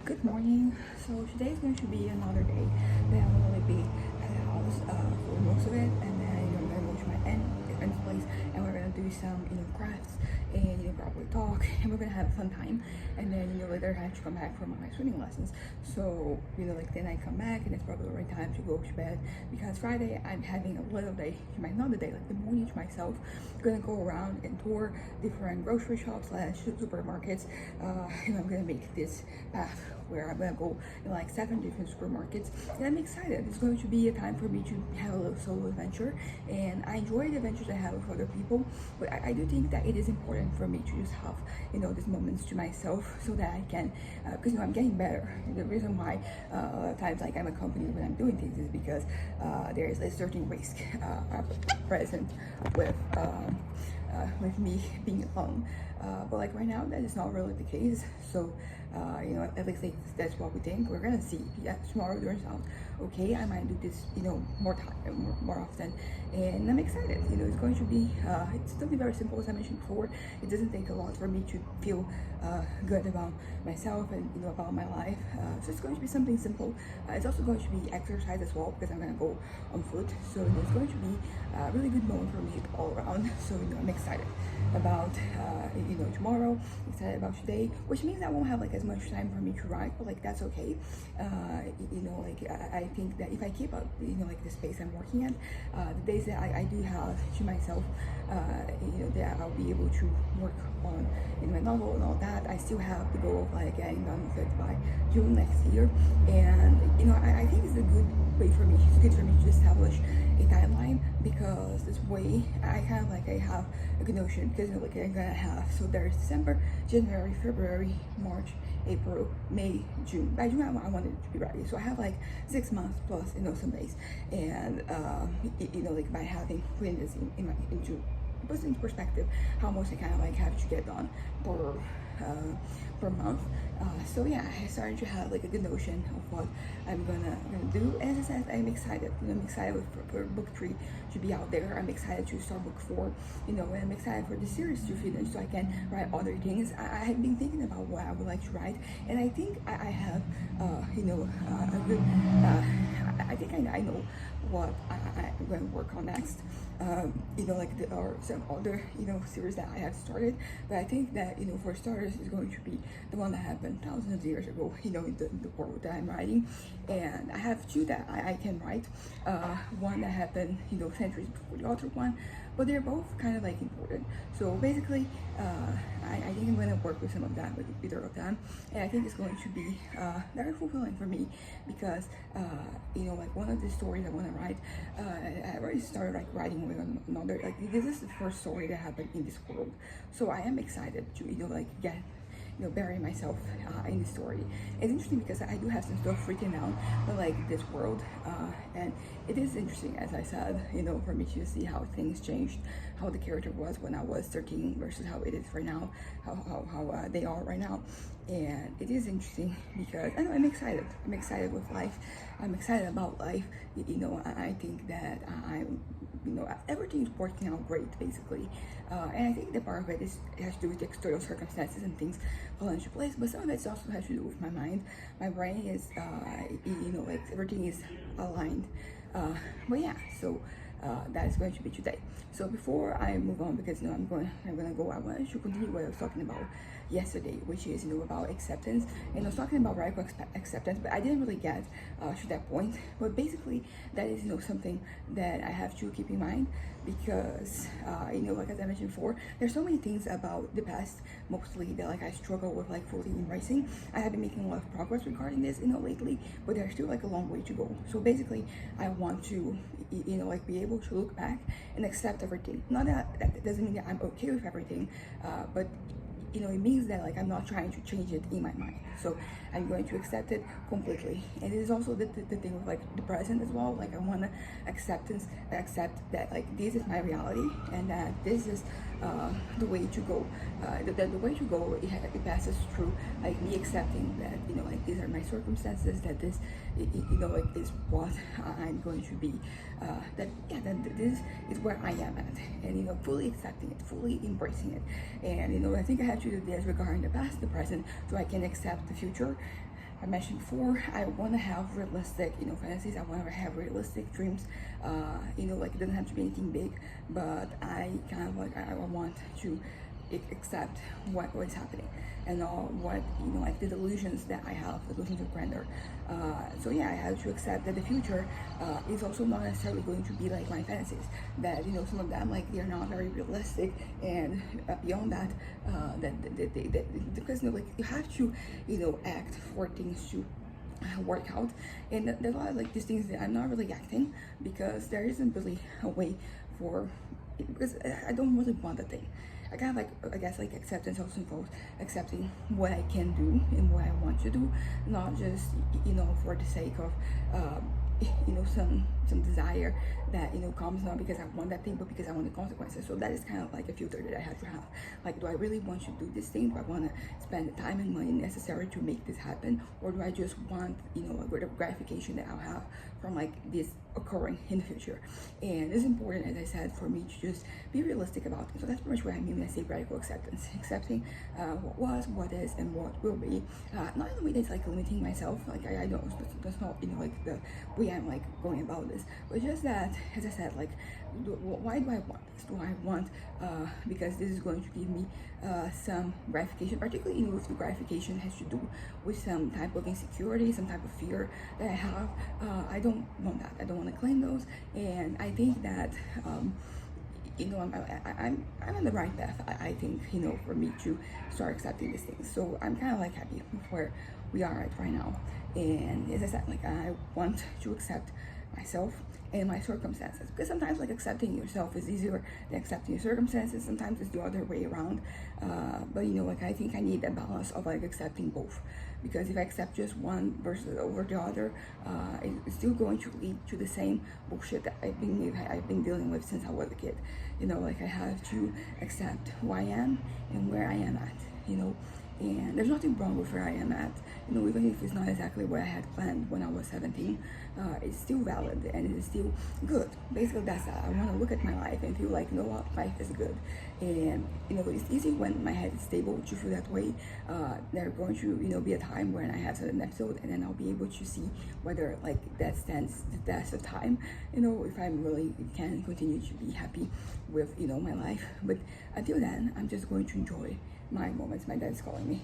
Good morning. So today is going to be another day that I'm gonna be at the house for most of it, and then I'm gonna go to my aunt's place, and we're gonna do some crafts, and probably talk, and we're gonna have a fun time. And then later I have to come back from my swimming lessons. So then I come back, and it's probably the right time to go to bed because Friday I'm having a little day, not the day, like the morning to myself. I'm gonna go around and tour different grocery shops slash supermarkets. I'm gonna make this path where I'm gonna go in like 7 different supermarkets, and I'm excited. It's going to be a time for me to have a little solo adventure, and I enjoy the adventures I have with other people, but I do think that it is important for me to just have these moments to myself so that I can because I'm getting better. The reason why a lot of times like I'm accompanied when I'm doing things is because there is a certain risk present with me being alone. But like right now, that is not really the case. So, at least that's what we think. We're gonna see. Yeah, tomorrow turns out okay. I might do this, more time, more often, and I'm excited. It's going to be. It's something very simple, as I mentioned before. It doesn't take a lot for me to feel good about myself and about my life. So it's going to be something simple. It's also going to be exercise as well because I'm gonna go on foot. So it's going to be a really good moment for me all around. So I'm excited about tomorrow, excited about today, which means I won't have like as much time for me to write, but like that's okay. I think that if I keep up like the space I'm working at, the days that I do have to myself, that I'll be able to work on in my novel and all that. I still have the goal of like getting done with it by June next year, and I think it's a good way for me. It's good for me to establish a timeline because this way I have a good notion because I'm gonna have, so there's December, January, February, March, April, May, June. By June I wanted it to be ready, so I have like 6 months plus some days, and by having putting this in June, it puts into perspective how much I kind of have to get done per month. So yeah, I started to have like a good notion of what I'm gonna do. And as I said, I'm excited. I'm excited for book 3 to be out there. I'm excited to start book 4. And I'm excited for the series to finish so I can write other things. I have been thinking about what I would like to write, and I think I have a good. I think I know what I'm going to work on next. There are some other series that I have started, but I think that for starters is going to be the one that happened thousands of years ago in the world that I'm writing. And I have two that I can write. One that happened centuries before the other one, but they're both kind of like important. So basically I think I'm going to work with some of them, with either of them, and I think it's going to be very fulfilling for me because like one of the stories I want to write, I already started like writing with another, like this is the first story that happened in this world, so I am excited to get bury myself in the story. It's interesting because I do have some stuff freaking out, but like this world, and it is interesting, as I said, for me to see how things changed, how the character was when I was 13 versus how it is right now, how they are right now. And it is interesting because I'm excited. I'm excited with life. I'm excited about life. I think that everything is working out great, basically. And I think the part of it has to do with the external circumstances and things fall into place, but some of it also has to do with my mind. My brain is, everything is aligned. But yeah, so that is going to be today. So before I move on, because I'm gonna go, I want to continue what I was talking about yesterday, which is about acceptance. And I was talking about radical acceptance, but I didn't really get to that point. But basically, that is something that I have to keep in mind because like as I mentioned before, there's so many things about the past, mostly that I struggle with fully embracing. I have been making a lot of progress regarding this lately, but there's still a long way to go. So basically, I want to be able to look back and accept everything. Not that doesn't mean that I'm okay with everything, but it means that I'm not trying to change it in my mind. So I'm going to accept it completely. And it is also the thing with the present as well. I want to accept that this is my reality, and that this is the way to go. The way to go, it passes through me accepting that these are my circumstances, that this is what I'm going to be, that this is where I am at, and fully accepting it, fully embracing it. And I think I have to do this regarding the past, the present, so I can accept the future. I mentioned before, I want to have realistic, fantasies. I want to have realistic dreams. Like it doesn't have to be anything big, but I kind of like I want to accept what is happening and all what like the delusions that I have, the delusions of grandeur. So yeah, I have to accept that the future is also not necessarily going to be like my fantasies. That some of them like they're not very realistic, and beyond that, because like you have to act for things to work out, and there's a lot of like these things that I'm not really acting because there isn't really a way for because I don't really want the thing. I kind of like, I guess, like acceptance also involves accepting what I can do and what I want to do, not just for the sake of some desire that comes not because I want that thing but because I want the consequences. So that is kind of like a filter that I have to have. Like, do I really want to do this thing? Do I want to spend the time and money necessary to make this happen, or do I just want a gratification that I'll have from like this occurring in the future? And it's important, as I said, for me to just be realistic about it. So that's pretty much what I mean when I say radical acceptance. Accepting what was, what is, and what will be. Not in a way that's like limiting myself. Like I know that's not like the way I'm like going about this, but just that, as I said, like why do I want this? Do I want because this is going to give me some gratification, particularly if the gratification has to do with some type of insecurity, some type of fear that I have. I don't want that. I don't want to claim those, and I think that I'm on the right path. I think for me to start accepting these things. So I'm kind of like happy with where we are at right now. And as I said, like I want to accept myself and my circumstances, because sometimes like accepting yourself is easier than accepting your circumstances. Sometimes it's the other way around. But like I think I need that balance of like accepting both, because if I accept just one versus over the other, it's still going to lead to the same bullshit that I've been dealing with since I was a kid. Like I have to accept who I am and where I am at. And there's nothing wrong with where I am at. Even if it's not exactly what I had planned when I was 17, it's still valid and it is still good. Basically, that's that. I want to look at my life and feel like, what, life is good. And it's easy when my head is stable to feel that way. There's going to be a time when I have an episode, and then I'll be able to see whether like that stands the test of time. If I really can continue to be happy with my life. But until then, I'm just going to enjoy my moments. My dad is calling me.